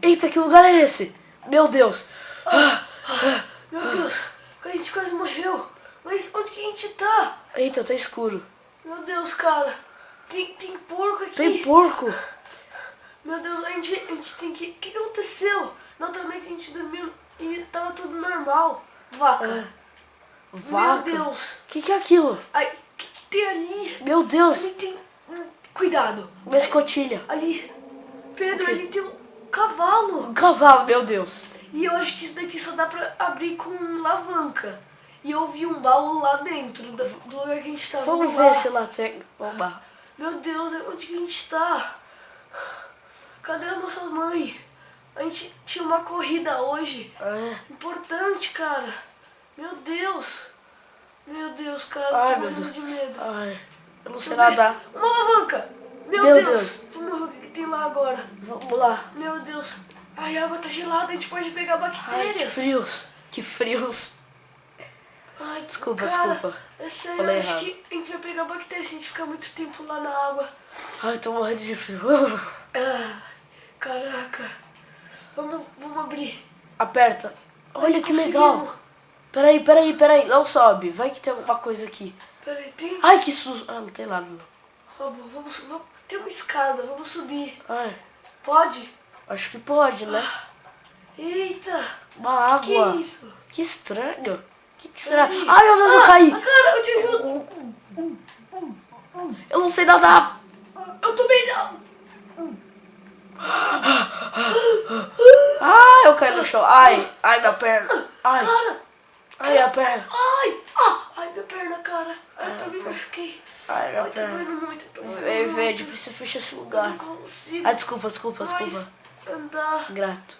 Eita, que lugar é esse? Meu Deus. Meu Deus, a gente quase morreu. Mas onde que a gente tá? Eita, tá escuro. Meu Deus, cara. Tem porco aqui. Tem porco. Meu Deus, a gente tem que... O que aconteceu? Naturalmente a gente dormiu e tava tudo normal. Vaca. Vaca? Meu Deus. O que é aquilo? Ai, o que tem ali? Meu Deus. Ali tem... Cuidado. Uma escotilha. Ali. Pedro, ali tem um cavalo. Um cavalo, meu Deus. E eu acho que isso daqui só dá pra abrir com alavanca. E eu vi um baú lá dentro do lugar que a gente tava. Vamos ver se lá tem. Vamos lá. Meu Deus, onde que a gente tá? Cadê a nossa mãe? A gente tinha uma corrida hoje. Importante, cara. Meu Deus. Meu Deus, cara. Ai, Tô meu morrendo Deus. de medo. Ai, eu não sei nadar. Uma alavanca. Meu Meu Deus. Vamos ver o que tem lá agora. Vamos lá. Meu Deus. Ai, a água tá gelada. A gente pode pegar Ai, bactérias. que frios. Que frios. Ai, Desculpa, cara, desculpa. É sério, Falei eu acho errado. que a gente vai pegar bactérias se a gente ficar muito tempo lá na água. Ai, tô morrendo de frio. Caraca. Vamos abrir. Aperta. Olha Ai, que legal. conseguimos. Peraí. Não sobe. Vai que tem alguma coisa aqui. Peraí, tem... Ai, que susto. Ah, não tem nada. Não. Vamos, tem uma escada, vamos subir. Ai, Pode? acho que pode, né? Eita. Uma água. Que é isso? Que estranho. O que será? Ai, meu Deus, eu caí. Cara, eu te ajudo. Eu não sei nadar. Eu também não. Ai, eu caí no chão. Ai, minha perna. Ai, Cara. ai, minha perna. Ai, minha perna, cara. Eu também machuquei. Ai, minha Tá perna. doendo muito. Tô Vem, doendo verde, muito. precisa fechar esse Eu lugar. não consigo Ai, desculpa. mais andar. Grato.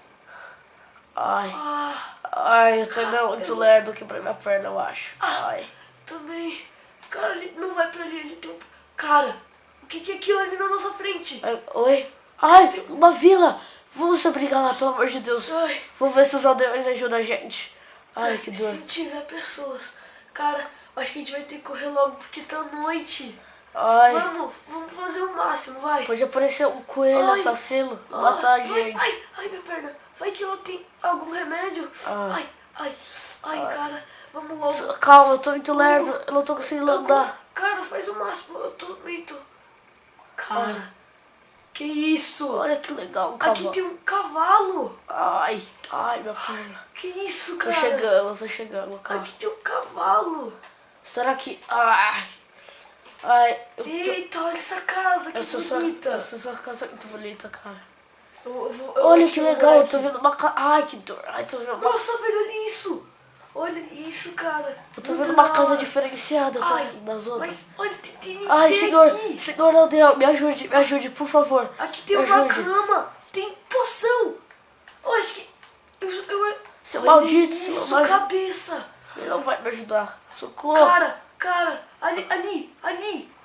Ai, Ah, eu tô indo muito lerdo, quebrei minha perna, eu acho. Ai. também. Cara, ele não vai pra ali, ele tem um... Cara, o que é aquilo ali na nossa frente? Oi? Ai, uma vila. Vamos se abrigar lá, pelo amor de Deus. Ai, Vamos ver se os aldeões ajudam a gente. Ai, que dor. se tiver pessoas. Cara, acho que a gente vai ter que correr logo porque tá noite. Ai, Vamos fazer o máximo, vai. pode aparecer um coelho Ai. assassino, matar a Vai, gente. Ai, minha perna. Vai que ela tem algum remédio. Ai, cara. Vamos logo. Calma, eu tô muito lerdo, eu não tô conseguindo andar. Cara, faz o máximo. Eu tô meio... Cara, que isso? Olha que legal, Aqui cavalo. tem um cavalo. Ai, minha perna. Que isso, Tô cara? chegando, calma. Aqui tem um cavalo. Será que... Eita, olha essa casa, que bonita. Essa casa é muito bonita, cara. Eu Olha acho que eu legal, vou eu tô vendo uma casa... Ai, que dor. Ai, tô vendo uma... Nossa, velho, olha isso. Olha isso, cara. Eu tô Muito vendo uma da casa hora. diferenciada Ai, das outras. Mas, olha, tem Ai, aqui. senhor aldeão, me ajude, por favor. Aqui tem Me uma ajude. cama. Tem poção. Eu acho que... Seu Olha maldito, isso, seu maldito. cabeça. Ele não vai me ajudar. Socorro. Cara, ali.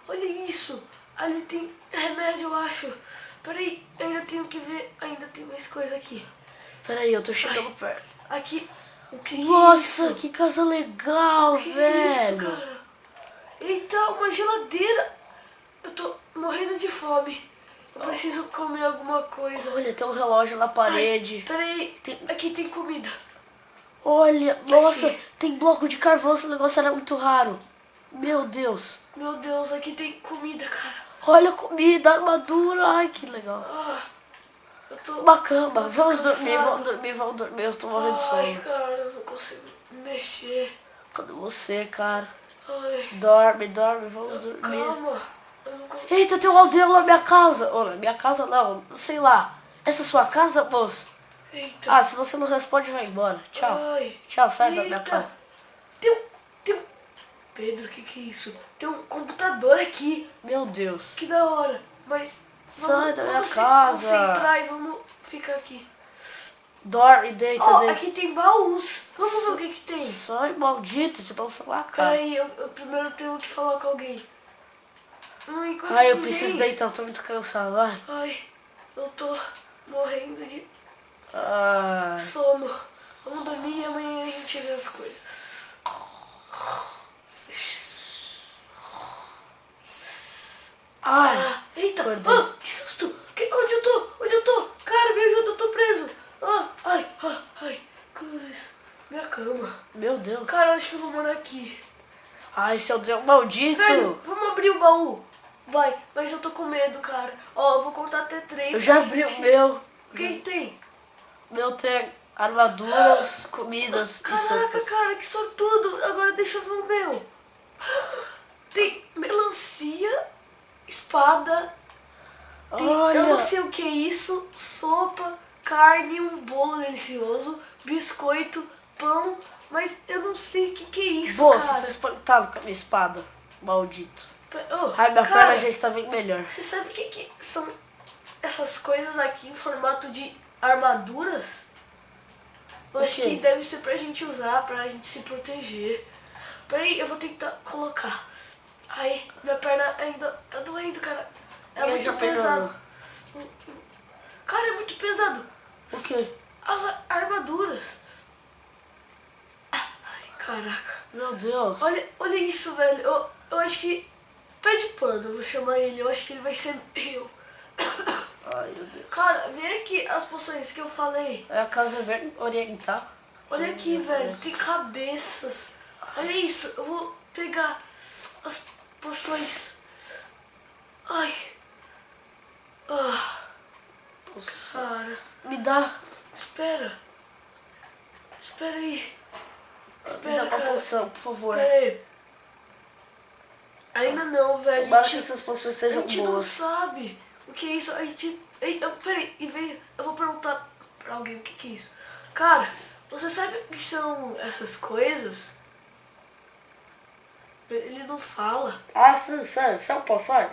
Olha isso. Ali tem remédio, eu acho. Peraí, eu ainda tenho que ver. Ainda tem mais coisa aqui. Peraí, eu tô chegando perto. Aqui. O que é Nossa, isso? que casa legal, Que velho. isso, cara? Eita, uma geladeira. Eu tô morrendo de fome. Eu preciso comer alguma coisa. Olha, tem um relógio na parede. Peraí, aqui tem comida. Olha, nossa, Aqui. tem bloco de carvão, esse negócio era muito raro. Meu Deus. Meu Deus, aqui tem comida, cara. Olha a comida, armadura, ai que legal. Eu tô... Uma cama, tô vamos cansado. dormir, eu tô morrendo de Ai, sono. cara, eu não consigo mexer. Cadê você, cara? Ai, Dorme, vamos dormir. calma. Eu não consigo. Eita, tem um aldeão na minha casa. Ou na minha casa não, sei lá. Essa é sua casa, moço? Eita. Se você não responde, vai embora. Tchau. Ai. Tchau, sai da minha Eita. casa. Tem um... Pedro, o que é isso? Tem um computador aqui. Meu Deus. Que da hora. Mas Sai da minha vamos se casa. concentrar e vamos ficar aqui. Dorme, deita, Ó, deita. aqui tem baús. Vamos ver o que tem. Sai, maldito, te dá um celular, cara. Peraí, eu primeiro tenho que falar com alguém. Não encontro Ai, eu ninguém. preciso deitar, eu tô muito cansado, vai. Ai, eu tô morrendo de Ai. sono. Vamos dormir e amanhã a gente vê as coisas. Ai. Eita! Acordei. Que susto! Onde eu tô? Cara, me ajuda, eu tô preso. Meu Deus. Cara, eu acho que eu vou morar aqui. Ai, seu Deus maldito. Velho, vamos abrir o baú. Vai, mas eu tô com medo, cara. Ó, eu vou contar até 3. Eu já abri o meu. O que tem? Meu tem armaduras, comidas e Caraca, sopas. cara, que sortudo. Agora deixa eu ver o meu. Tem melancia, espada. Tem, Olha. eu não sei o que é isso. Sopa, carne, um bolo delicioso, biscoito, pão. Mas eu não sei o que é isso, Boa, você cara. foi espantado com a minha espada. Maldito. Oh, Ai, minha cara, perna já está bem melhor. você sabe o que são essas coisas aqui em formato de armaduras? Eu acho quê? que deve ser pra gente usar, pra gente se proteger. Peraí, eu vou tentar colocar. Ai, minha perna ainda tá doendo, cara. É Eu muito já pesado. Cara, é muito pesado. O quê? As armaduras. Ai, caraca. Meu Deus. Olha isso, velho. Eu acho que... Pede pano, eu vou chamar ele. Eu acho que ele vai ser meu. Ai, meu Deus. Cara, vê aqui as poções que eu falei. É a casa bem oriental. Olha aqui, velho. Tem cabeças. Olha isso. Eu vou pegar as poções. Ai. Ah, Nossa. cara. Me dá. Espera. Espera aí. Me dá Espera, uma cara. poção, por favor. Espera aí. Ainda não, velho. Tomara que essas poções A sejam gente não boas. sabe o que é isso. A gente... Peraí, eu vou perguntar pra alguém o que é isso. Cara, você sabe o que são essas coisas? Ele não fala. Ah, sim, são poções.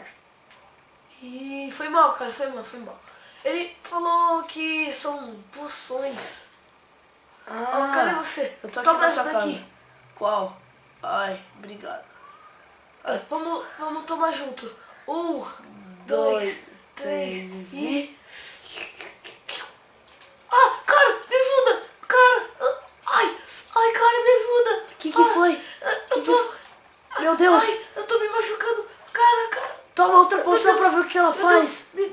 E foi mal, cara, foi mal. Ele falou que são poções. Ó, cadê você? Eu tô aqui Toma na essa sua daqui. casa. Qual? Ai, obrigado. Vamos tomar junto. 1, 2, Dois, 3 três e... Ah, cara, me ajuda! Cara, ai, cara, me ajuda! O que foi? Eu tô... Meu Deus! Ai, eu tô me machucando. Cara. Toma outra Meu poção Deus, pra ver o que ela meu faz. Deus,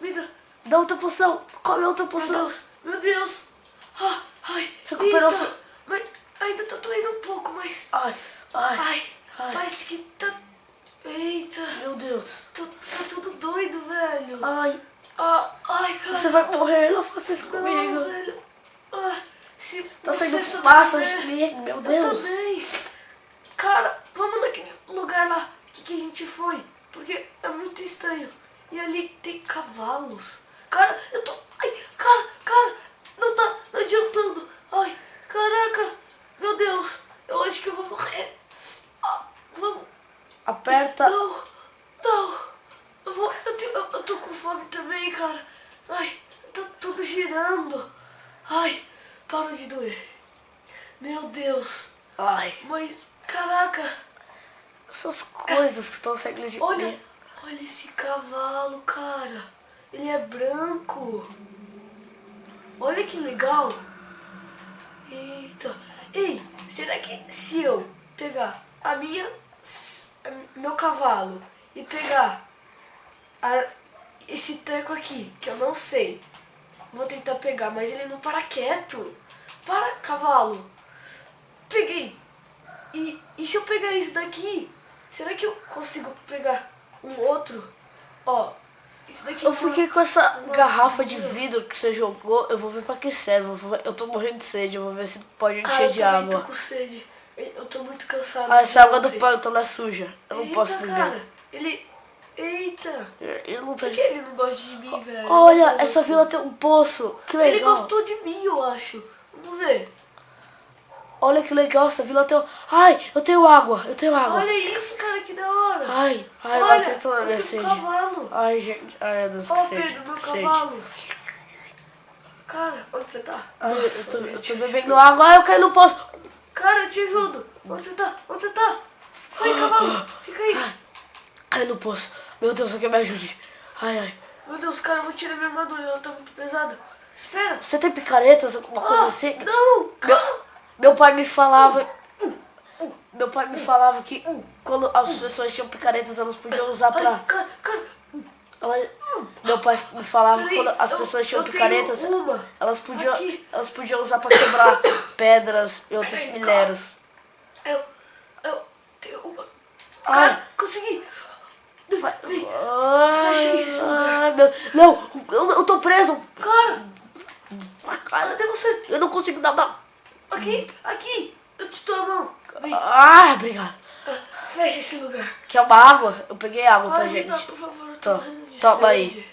me dá. Dá outra poção. Come outra poção. Meu Deus. Ai, Recuperou eita. seu- Mas ainda tá doendo um pouco, mas... Ai. Ai, parece que tá... Eita, Meu Deus. tá tudo doido, velho. Ai, Ai, cara. você vai morrer. Não faça isso comigo. Não, velho. Se Tá você saindo fumaça de sobreviver, mim. Meu eu Deus. também. Cara, vamos naquele lugar lá que a gente foi. Porque é muito estranho. E ali tem cavalos. Cara, eu tô... Ai, cara. Não tá adiantando. Ai, caraca. Meu Deus. Eu acho que eu vou morrer. Vamos. Aperta. Não. Eu tô com fome também, cara. Ai, tá tudo girando. Ai, parou de doer. Meu Deus. Ai. Mas, caraca. Essas coisas que estão saindo de Olha mim. esse cavalo, cara. Ele é branco. Olha que legal. Eita. Ei, será que se eu pegar meu cavalo e pegar esse treco aqui, que eu não sei, vou tentar pegar, mas ele não para quieto. Para, cavalo. Peguei. E se eu pegar isso daqui, será que eu consigo pegar um outro? Ó, isso daqui... Eu fiquei com essa garrafa de vidro que você jogou. Eu vou ver pra que serve. Eu tô morrendo de sede. Eu vou ver se pode encher de eu também tô água. com sede. Eu tô muito cansado. Ah, essa água do ontem. pântano ela é suja. Eu não Eita, posso beber. cara. Eita. Eu não tô... Por que ele não gosta de mim, velho? Olha, Eu essa gosto. vila tem um poço. Que Ele legal. gostou de mim, eu acho. Vamos ver. Olha que legal, essa vila tem... Ai, eu tenho água. Olha isso, cara, que da hora. Ai, Olha, vai ter toda a eu minha tenho sede. um cavalo. Ai, gente. Ai, meu Deus, Ó, que sede. Pedro, meu que sede. cavalo. Cara, onde você tá? Ai, Nossa, eu gente. tô bebendo água. Ai, eu caí no poço. Cara, eu te ajudo. Onde você tá? Sai, cavalo. Fica aí. Caí no poço. Meu Deus, alguém me ajude. Ai. Meu Deus, cara, eu vou tirar minha armadura. Ela tá muito pesada. Espera. Você tem picaretas, alguma coisa assim? Não, cara. Meu pai me falava que quando as pessoas tinham picaretas, elas podiam usar pra... Ai, cara. Ela Meu pai me falava que Peraí, quando as pessoas tinham eu tenho picaretas, uma aqui. elas podiam usar pra quebrar pedras e outros Peraí, minérios. Eu tenho uma. Ai. Cara, consegui. Vem. Fecha esse lugar. Não, eu tô preso. Cara, Cara, cadê você? eu não consigo nadar. Aqui. Eu te dou a mão. Vem. Ah, obrigado. Fecha esse lugar. Quer uma água? Eu peguei água pra Ai, me gente. dá, por favor, eu tô Tó, morrendo de toma sede. aí.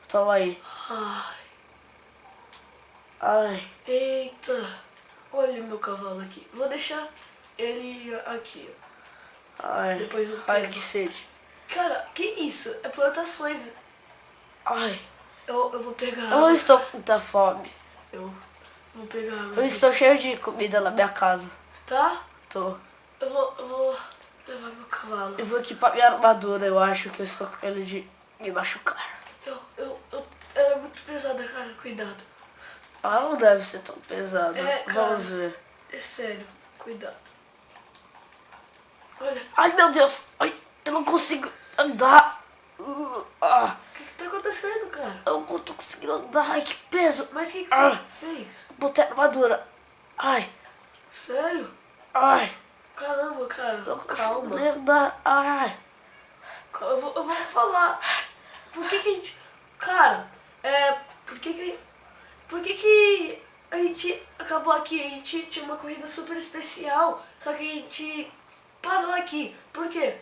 Toma aí. Ai, Ai. eita. Olha o meu cavalo aqui. Vou deixar ele aqui. Ai. Depois eu Ai, pego. que sede. Cara, que isso? É plantações. Ai. Eu vou pegar Eu não água. estou com muita fome. Eu vou pegar água. Eu aqui. estou cheio de comida na minha casa. Tá? Tô. Eu vou levar meu cavalo. Eu vou equipar minha armadura. Eu acho que eu estou com medo de me machucar. Ela é muito pesada, cara. Cuidado. Ela não deve ser tão pesada. É, cara. Vamos ver. É sério. Cuidado. Olha, Ai, meu Deus. Ai, eu não consigo andar. Ah, o que tá acontecendo, cara? eu não tô conseguindo andar. Ai, que peso. Mas o que Ah. você fez? Botei a armadura. Ai, Sério? ai. Caramba, cara. Eu não consigo Calma. nem andar. Ai. Eu vou falar. Por que a gente... Cara, por que a gente acabou aqui? A gente tinha uma corrida super especial, só que a gente parou aqui. Por quê?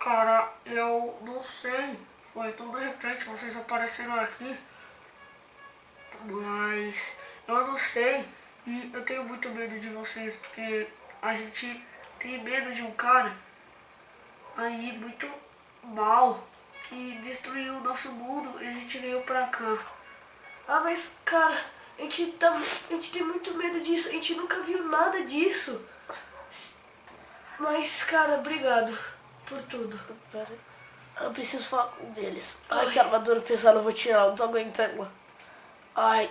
Cara, eu não sei. Foi tão de repente vocês apareceram aqui. Mas eu não sei. E eu tenho muito medo de vocês, porque a gente tem medo de um cara aí muito mal que destruiu o nosso mundo e a gente veio pra cá. Ah, mas, cara, a gente tem muito medo disso. A gente nunca viu nada disso. Mas, cara, obrigado por tudo. Pera aí. Eu preciso falar com um deles. Ai, que armadura pesada. Eu vou tirar. Eu não tô aguentando. Ai,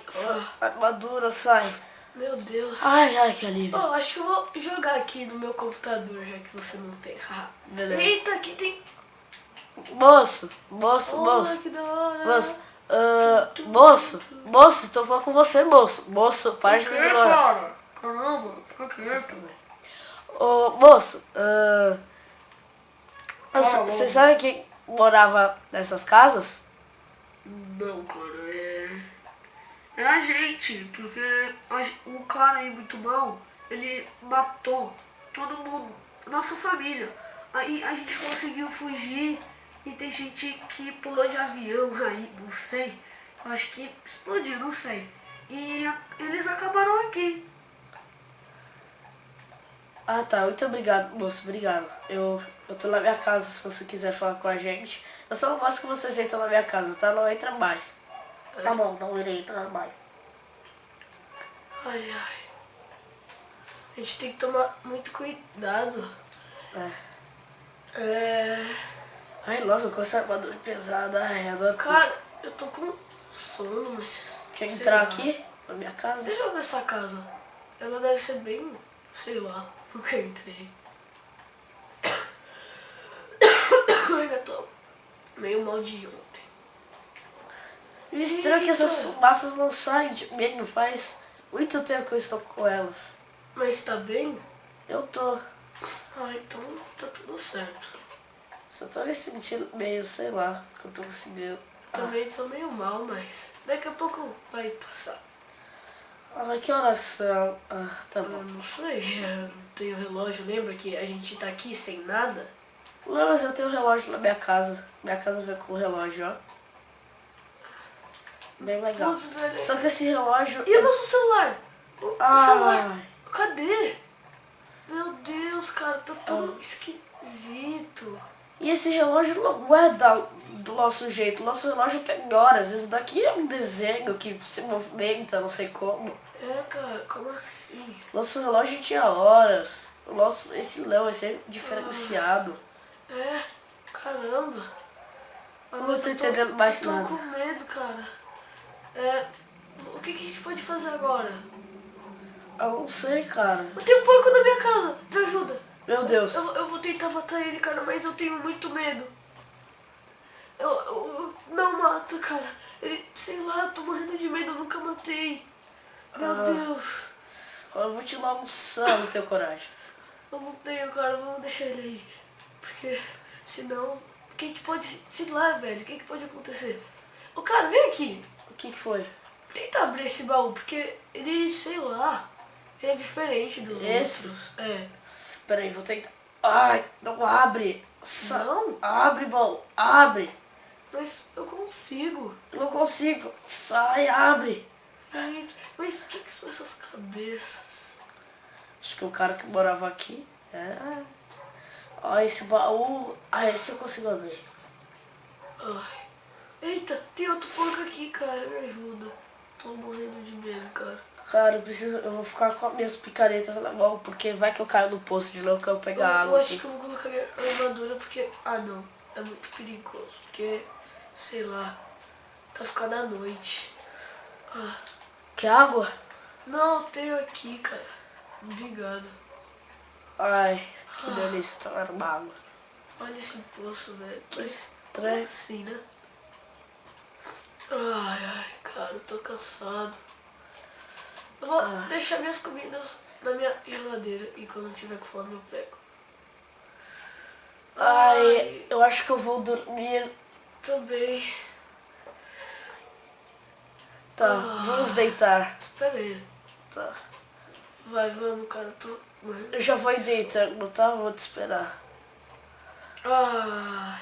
armadura, sai. Meu Deus. Ai, que alívio. Oh, acho que eu vou jogar aqui no meu computador, já que você não tem. Beleza. Eita, aqui tem... Moço, Olha, que da hora. Moço, tô falando com você, moço, para de me ignorar. Cara? Caramba, fica quieto, velho. Ô, moço, Fala, você sabe quem morava nessas casas? Não, cara, é a gente, porque um cara aí muito mal, ele matou todo mundo, nossa família. Aí a gente conseguiu fugir e tem gente que pulou de avião aí, não sei. Acho que explodiu, não sei. E eles acabaram aqui. Ah, tá, muito obrigado, moço, obrigado. Eu tô na minha casa, se você quiser falar com a gente. Eu só não gosto que vocês entram na minha casa, tá? Não entra mais. Tá bom, não irei entrar mais. Ai, ai. A gente tem que tomar muito cuidado. Ai, nossa, com essa armadura pesada, ai, adoro. Cara, eu tô com sono, mas... Quer sei entrar lá. aqui, na minha casa? Deixa eu ver essa casa. Ela deve ser bem... sei lá. Nunca entrei. Eu ainda tô meio mal de ontem. E o estranho é que essas Eita. fumaças não saem de mim, não faz muito tempo que eu estou com elas. Mas tá bem? Eu tô, Ah, então tá tudo certo. só tô me sentindo meio, sei lá, que eu tô conseguindo. Também tô meio mal, mas daqui a pouco vai passar. Ai, que horas são? Ah, tá Eu bom. não sei, eu não tenho relógio. Lembra que a gente tá aqui sem nada? Não, mas eu tenho um relógio na minha casa. Minha casa vem com o relógio, ó. Bem legal. Putz, velho. Só que esse relógio... E o nosso celular? O celular? Ai, Cadê? Meu Deus, cara, tá tudo esquisito. e esse relógio não é do nosso jeito. O nosso relógio tem horas. Esse daqui é um desenho que se movimenta, não sei como. É, cara, como assim? Nosso relógio tinha horas. Esse não, esse é diferenciado. É, caramba. Ah, Não mas tô eu entendendo mais eu tô nada. com medo, cara. O que a gente pode fazer agora? Eu não sei, cara. Eu tenho um porco na minha casa, me ajuda. Meu Deus. Eu vou tentar matar ele, cara, mas eu tenho muito medo. Eu Não mata, cara. Ele, sei lá, tô morrendo de medo, eu nunca matei. Meu Deus. Eu vou te dar um sal no teu coragem. Eu não tenho, cara, vamos deixar ele aí. Porque, senão, o que que pode, sei lá, velho, o que que pode acontecer? Ô, cara, vem aqui. O que que foi? Tenta abrir esse baú, porque ele, sei lá, ele é diferente dos Esse? outros. É. Peraí, vou tentar. Ai, não abre. Não? Abre, baú. Abre. Mas eu consigo. Eu não consigo. Sai, abre. Gente, mas o que que são essas cabeças? Acho que o cara que morava aqui. É. Ó, esse baú. Ah, esse eu consigo abrir. Ai. Eita, tem outro porco aqui, cara, me ajuda. Tô morrendo de medo, cara. Cara, eu vou ficar com as minhas picaretas na mão, porque vai que eu caio no poço de novo que eu pegar Eu água. acho Aqui. que eu vou colocar minha armadura porque... Ah, não. É muito perigoso. Porque, sei lá, tá ficando à noite. Ah. Quer água? Não, tenho aqui, cara. Obrigado. Ai, que delícia tomar uma água. Olha esse poço, velho. Que Como estranho. assim, né? Ai, cara, eu tô cansado. Eu vou deixar minhas comidas na minha geladeira e quando eu tiver com fome eu pego. Ai, eu acho que eu vou dormir. Também. Tá, vamos deitar. Espera aí. Tá. Vai, vamos, cara. Tô... Eu já vou ir deitando, tá? Vou te esperar. Ai.